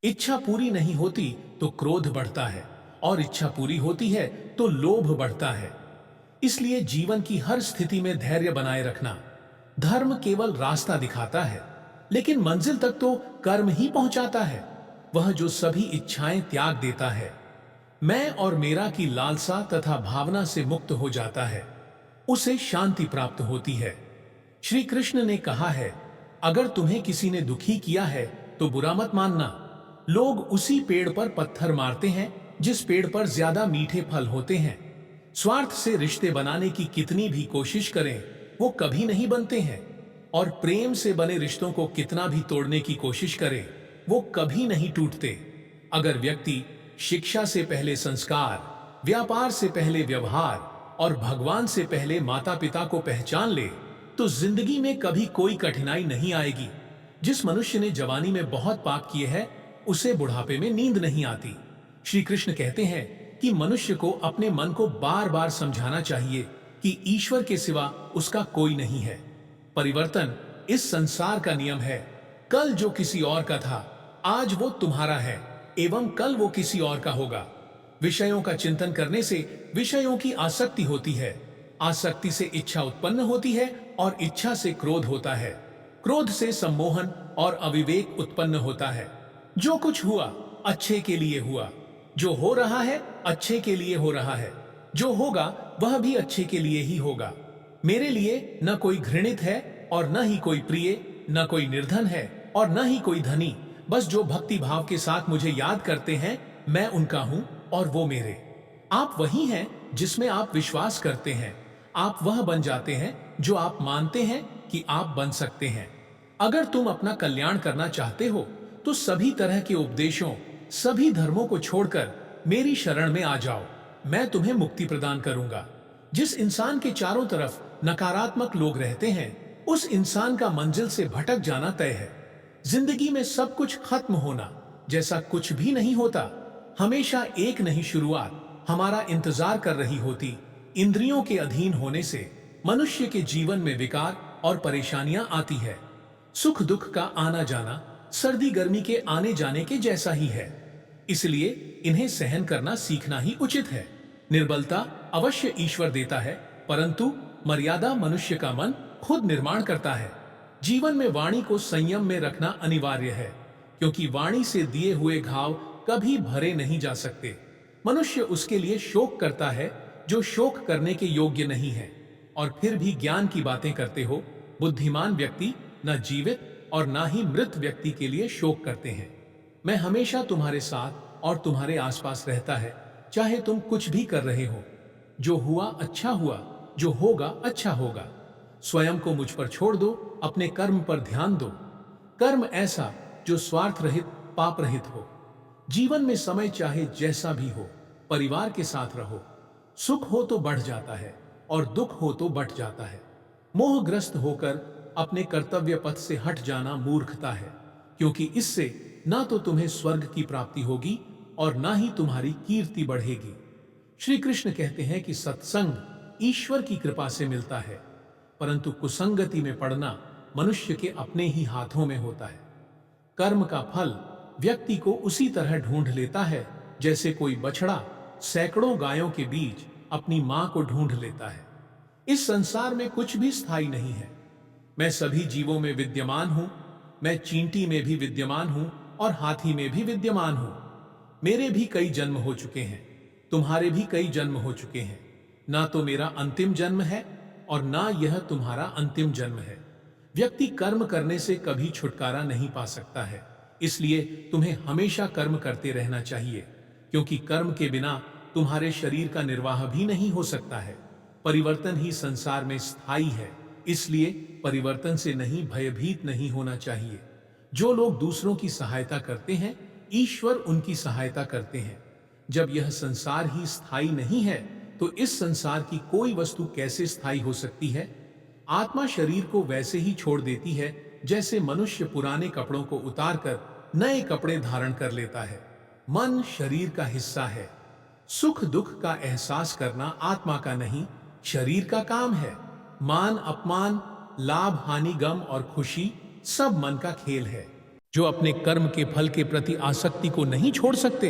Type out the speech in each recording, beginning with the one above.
इच्छा पूरी नहीं होती तो क्रोध बढ़ता है, और इच्छा पूरी होती है तो लोभ बढ़ता है। इसलिए जीवन की हर स्थिति में धैर्य बनाए रखना। धर्म केवल रास्ता दिखाता है, लेकिन मंजिल तक तो कर्म ही पहुंचाता है। वह जो सभी इच्छाएं त्याग देता है, मैं और मेरा की लालसा तथा भावना से मुक्त हो जाता है, उसे शांति प्राप्त होती है। श्री कृष्ण ने कहा है, अगर तुम्हें किसी ने दुखी किया है तो बुरा मत मानना। लोग उसी पेड़ पर पत्थर मारते हैं जिस पेड़ पर ज्यादा मीठे फल होते हैं। स्वार्थ से रिश्ते बनाने की कितनी भी कोशिश करें, वो कभी नहीं बनते हैं। और प्रेम से बने रिश्तों को कितना भी तोड़ने की कोशिश करें, वो कभी नहीं टूटते। अगर व्यक्ति शिक्षा से पहले संस्कार, व्यापार से पहले व्यवहार और भगवान से पहले माता पिता को पहचान ले, तो जिंदगी में कभी कोई कठिनाई नहीं आएगी। जिस मनुष्य ने जवानी में बहुत पाप किए हैं, उसे बुढ़ापे में नींद नहीं आती। श्री कृष्ण कहते हैं कि मनुष्य को अपने मन को बार बार समझाना चाहिए कि ईश्वर के सिवा उसका कोई नहीं है। परिवर्तन इस संसार का नियम है। कल जो किसी और का था, आज वो तुम्हारा है, एवं कल वो किसी और का होगा। विषयों का चिंतन करने से विषयों की आसक्ति होती है, आसक्ति से इच्छा उत्पन्न होती है, और इच्छा से क्रोध होता है, क्रोध से सम्मोहन और अविवेक उत्पन्न होता है। जो कुछ हुआ अच्छे के लिए हुआ, जो हो रहा है अच्छे के लिए हो रहा है, जो होगा वह भी अच्छे के लिए ही होगा। मेरे लिए न कोई घृणित है और न ही कोई प्रिय, न कोई निर्धन है और न ही कोई धनी। बस जो भक्ति भाव के साथ मुझे याद करते हैं, मैं उनका हूं और वो मेरे। आप वही हैं जिसमें आप विश्वास करते हैं। आप वह बन जाते हैं जो आप मानते हैं कि आप बन सकते हैं। अगर तुम अपना कल्याण करना चाहते हो तो सभी तरह के उपदेशों, सभी धर्मों को छोड़कर मेरी शरण में आ जाओ। मैं तुम्हें मुक्ति प्रदान करूंगा। जिस इंसान के चारों तरफ नकारात्मक लोग रहते हैं, उस इंसान का मंजिल से भटक जाना तय है। जिंदगी में सब कुछ खत्म होना जैसा कुछ भी नहीं होता। हमेशा एक नई शुरुआत हमारा इंतजार कर रही होती। इंद्रियों के अधीन होने से मनुष्य के जीवन में विकार और परेशानियां आती है। सुख दुख का आना जाना सर्दी गर्मी के आने जाने के जैसा ही है। इसलिए इन्हें सहन करना सीखना ही उचित है। निर्बलता अवश्य ईश्वर देता है, परंतु मर्यादा मनुष्य का मन खुद निर्माण करता है। जीवन में वाणी को संयम में रखना अनिवार्य है, क्योंकि वाणी से दिए हुए घाव कभी भरे नहीं जा सकते। मनुष्य उसके लिए शोक करता है जो शोक करने के योग्य नहीं है। और फिर भी ज्ञान की बातें करते हो। बुद्धिमान व्यक्ति न जीवित और ना ही मृत व्यक्ति के लिए शोक करते हैं। मैं हमेशा तुम्हारे साथ और तुम्हारे आसपास रहता है, चाहे तुम कुछ भी कर रहे हो। जो हुआ अच्छा हुआ, जो होगा अच्छा होगा। स्वयं को मुझ पर छोड़ दो, अपने कर्म पर ध्यान दो। कर्म ऐसा जो स्वार्थ रहित, पाप रहित हो। जीवन में समय चाहे जैसा भी हो, परिवार के साथ रहो। सुख हो तो बढ़ जाता है और दुख हो तो बट जाता है। मोहग्रस्त होकर अपने कर्तव्य पथ से हट जाना मूर्खता है, क्योंकि इससे ना तो तुम्हें स्वर्ग की प्राप्ति होगी और ना ही तुम्हारी कीर्ति बढ़ेगी। श्री कृष्ण कहते हैं कि सत्संग ईश्वर की कृपा से मिलता है, परंतु कुसंगति में पड़ना मनुष्य के अपने ही हाथों में होता है। कर्म का फल व्यक्ति को उसी तरह ढूंढ लेता है जैसे कोई बछड़ा सैकड़ों गायों के बीच अपनी मां को ढूंढ लेता है। इस संसार में कुछ भी स्थायी नहीं है। मैं सभी जीवों में विद्यमान हूं। मैं चींटी में भी विद्यमान हूं और हाथी में भी विद्यमान हूं। मेरे भी कई जन्म हो चुके हैं, तुम्हारे भी कई जन्म हो चुके हैं। ना तो मेरा अंतिम जन्म है और ना यह तुम्हारा अंतिम जन्म है। व्यक्ति कर्म करने से कभी छुटकारा नहीं पा सकता है। इसलिए तुम्हें हमेशा कर्म करते रहना चाहिए, क्योंकि कर्म के बिना तुम्हारे शरीर का निर्वाह भी नहीं हो सकता है। परिवर्तन ही संसार में स्थायी है, इसलिए परिवर्तन से नहीं, भयभीत नहीं होना चाहिए। जो लोग दूसरों की सहायता करते हैं, ईश्वर उनकी सहायता करते हैं। जब यह संसार ही स्थायी नहीं है, तो इस संसार की कोई वस्तु कैसे स्थायी हो सकती है। आत्मा शरीर को वैसे ही छोड़ देती है जैसे मनुष्य पुराने कपड़ों को उतारकर नए कपड़े धारण कर लेता है। मन शरीर का हिस्सा है। सुख दुख का एहसास करना आत्मा का नहीं, शरीर का काम है। मान अपमान, लाभ हानि, गम और खुशी सब मन का खेल है। जो अपने कर्म के फल के प्रति आसक्ति को नहीं छोड़ सकते,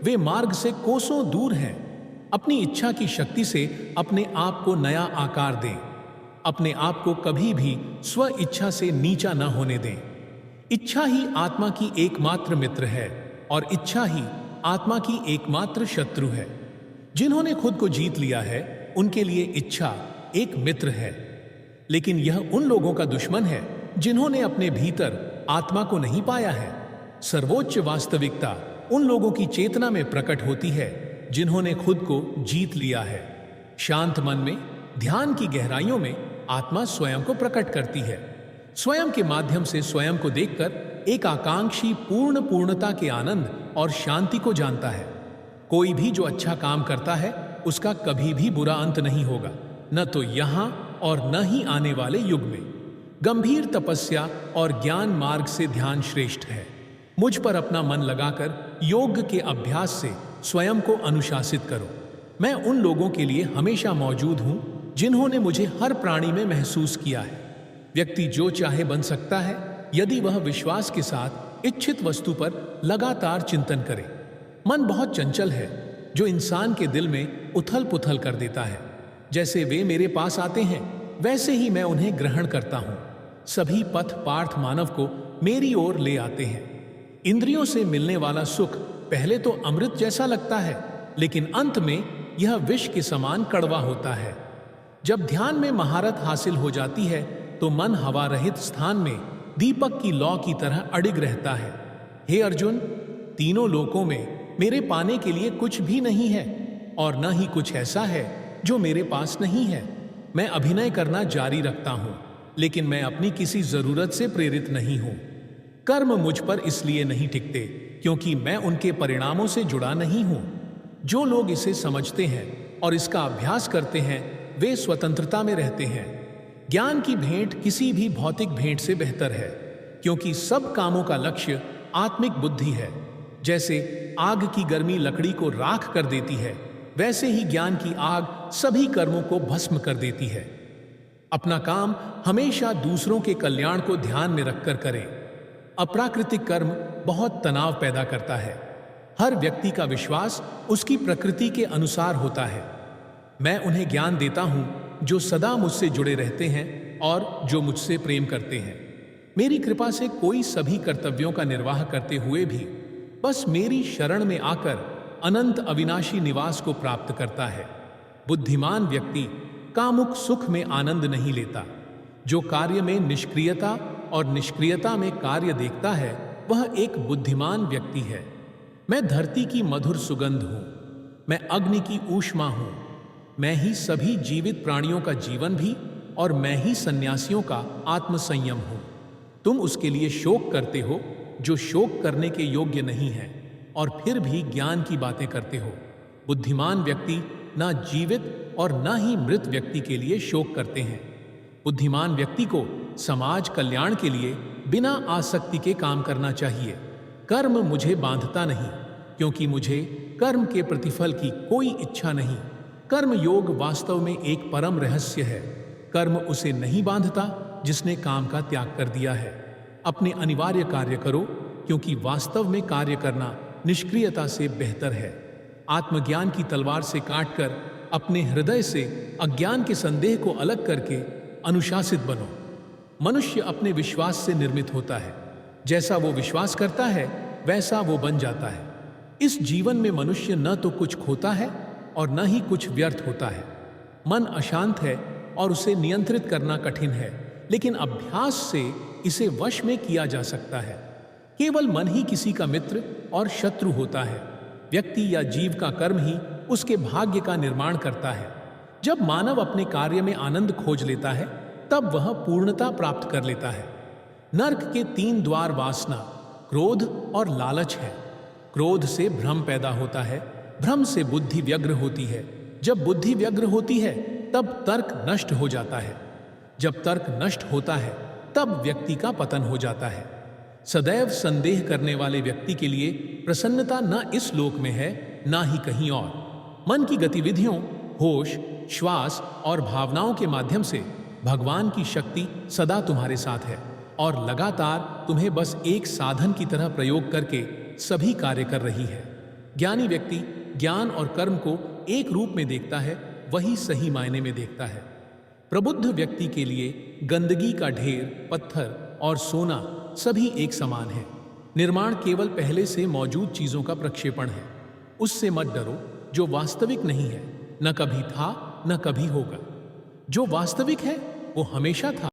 वे मार्ग से कोसों दूर हैं। अपनी इच्छा की शक्ति से अपने आप को नया आकार दें। अपने आप को कभी भी स्व इच्छा से नीचा न होने दें। इच्छा ही आत्मा की एकमात्र मित्र है और इच्छा ही आत्मा की एकमात्र शत्रु है। जिन्होंने खुद को जीत लिया है उनके लिए इच्छा एक मित्र है, लेकिन यह उन लोगों का दुश्मन है जिन्होंने अपने भीतर आत्मा को नहीं पाया है। सर्वोच्च वास्तविकता उन लोगों की चेतना में प्रकट होती है जिन्होंने खुद को जीत लिया है। शांत मन में, ध्यान की गहराइयों में आत्मा स्वयं को प्रकट करती है। स्वयं के माध्यम से स्वयं को देखकर एक आकांक्षी पूर्णता के आनंद और शांति को जानता है। कोई भी जो अच्छा काम करता है उसका कभी भी बुरा अंत नहीं होगा, न तो यहां और न ही आने वाले युग में। गंभीर तपस्या और ज्ञान मार्ग से ध्यान श्रेष्ठ है। मुझ पर अपना मन लगाकर योग के अभ्यास से स्वयं को अनुशासित करो। मैं उन लोगों के लिए हमेशा मौजूद हूं जिन्होंने मुझे हर प्राणी में महसूस किया है। व्यक्ति जो चाहे बन सकता है यदि वह विश्वास के साथ इच्छित वस्तु पर लगातार चिंतन करे। मन बहुत चंचल है जो इंसान के दिल में उथल पुथल कर देता है। जैसे वे मेरे पास आते हैं वैसे ही मैं उन्हें ग्रहण करता हूं। सभी पथ पार्थ मानव को मेरी ओर ले आते हैं। इंद्रियों से मिलने वाला सुख पहले तो अमृत जैसा लगता है, लेकिन अंत में यह विष के समान कड़वा होता है। जब ध्यान में महारत हासिल हो जाती है तो मन हवा रहित स्थान में दीपक की लौ की तरह अडिग रहता है। हे अर्जुन, तीनों लोकों में मेरे पाने के लिए कुछ भी नहीं है और न ही कुछ ऐसा है जो मेरे पास नहीं है। मैं अभिनय करना जारी रखता हूं, लेकिन मैं अपनी किसी जरूरत से प्रेरित नहीं हूं। कर्म मुझ पर इसलिए नहीं टिकते क्योंकि मैं उनके परिणामों से जुड़ा नहीं हूं। जो लोग इसे समझते हैं और इसका अभ्यास करते हैं वे स्वतंत्रता में रहते हैं। ज्ञान की भेंट किसी भी भौतिक भेंट से बेहतर है, क्योंकि सब कामों का लक्ष्य आत्मिक बुद्धि है। जैसे आग की गर्मी लकड़ी को राख कर देती है, वैसे ही ज्ञान की आग सभी कर्मों को भस्म कर देती है। अपना काम हमेशा दूसरों के कल्याण को ध्यान में रखकर करें। अप्राकृतिक कर्म बहुत तनाव पैदा करता है। हर व्यक्ति का विश्वास उसकी प्रकृति के अनुसार होता है। मैं उन्हें ज्ञान देता हूं जो सदा मुझसे जुड़े रहते हैं और जो मुझसे प्रेम करते हैं। मेरी कृपा से कोई सभी कर्तव्यों का निर्वाह करते हुए भी बस मेरी शरण में आकर अनंत अविनाशी निवास को प्राप्त करता है। बुद्धिमान व्यक्ति कामुक सुख में आनंद नहीं लेता। जो कार्य में निष्क्रियता और निष्क्रियता में कार्य देखता है वह एक बुद्धिमान व्यक्ति है। मैं धरती की मधुर सुगंध हूं, मैं अग्नि की ऊष्मा हूं, मैं ही सभी जीवित प्राणियों का जीवन भी और मैं ही सन्यासियों का आत्मसंयम हूं। तुम उसके लिए शोक करते हो जो शोक करने के योग्य नहीं है और फिर भी ज्ञान की बातें करते हो। बुद्धिमान व्यक्ति ना जीवित और ना ही मृत व्यक्ति के लिए शोक करते हैं। बुद्धिमान व्यक्ति को समाज कल्याण के लिए बिना आसक्ति के काम करना चाहिए। कर्म मुझे बांधता नहीं, क्योंकि मुझे कर्म के प्रतिफल की कोई इच्छा नहीं। कर्म योग वास्तव में एक परम रहस्य है। कर्म उसे नहीं बांधता जिसने काम का त्याग कर दिया है। अपने अनिवार्य कार्य करो, क्योंकि वास्तव में कार्य करना निष्क्रियता से बेहतर है। आत्मज्ञान की तलवार से काटकर अपने हृदय से अज्ञान के संदेह को अलग करके अनुशासित बनो। मनुष्य अपने विश्वास से निर्मित होता है। जैसा वो विश्वास करता है वैसा वो बन जाता है। इस जीवन में मनुष्य न तो कुछ खोता है और न ही कुछ व्यर्थ होता है। मन अशांत है और उसे नियंत्रित करना कठिन है, लेकिन अभ्यास से इसे वश में किया जा सकता है। केवल मन ही किसी का मित्र और शत्रु होता है। व्यक्ति या जीव का कर्म ही उसके भाग्य का निर्माण करता है। जब मानव अपने कार्य में आनंद खोज लेता है तब वह पूर्णता प्राप्त कर लेता है। नर्क के 3 द्वार वासना, क्रोध और लालच है। क्रोध से भ्रम पैदा होता है, भ्रम से बुद्धि व्यग्र होती है। जब बुद्धि व्यग्र होती है तब तर्क नष्ट हो जाता है। जब तर्क नष्ट होता है तब व्यक्ति का पतन हो जाता है। सदैव संदेह करने वाले व्यक्ति के लिए प्रसन्नता न इस लोक में है ना ही कहीं और। मन की गतिविधियों, होश, श्वास और भावनाओं के माध्यम से भगवान की शक्ति सदा तुम्हारे साथ है और लगातार तुम्हें बस एक साधन की तरह प्रयोग करके सभी कार्य कर रही है। ज्ञानी व्यक्ति ज्ञान और कर्म को एक रूप में देखता है, वही सही मायने में देखता है। प्रबुद्ध व्यक्ति के लिए गंदगी का ढेर, पत्थर और सोना सभी एक समान है। निर्माण केवल पहले से मौजूद चीजों का प्रक्षेपण है। उससे मत डरो जो वास्तविक नहीं है, न कभी था न कभी होगा। जो वास्तविक है वो हमेशा था।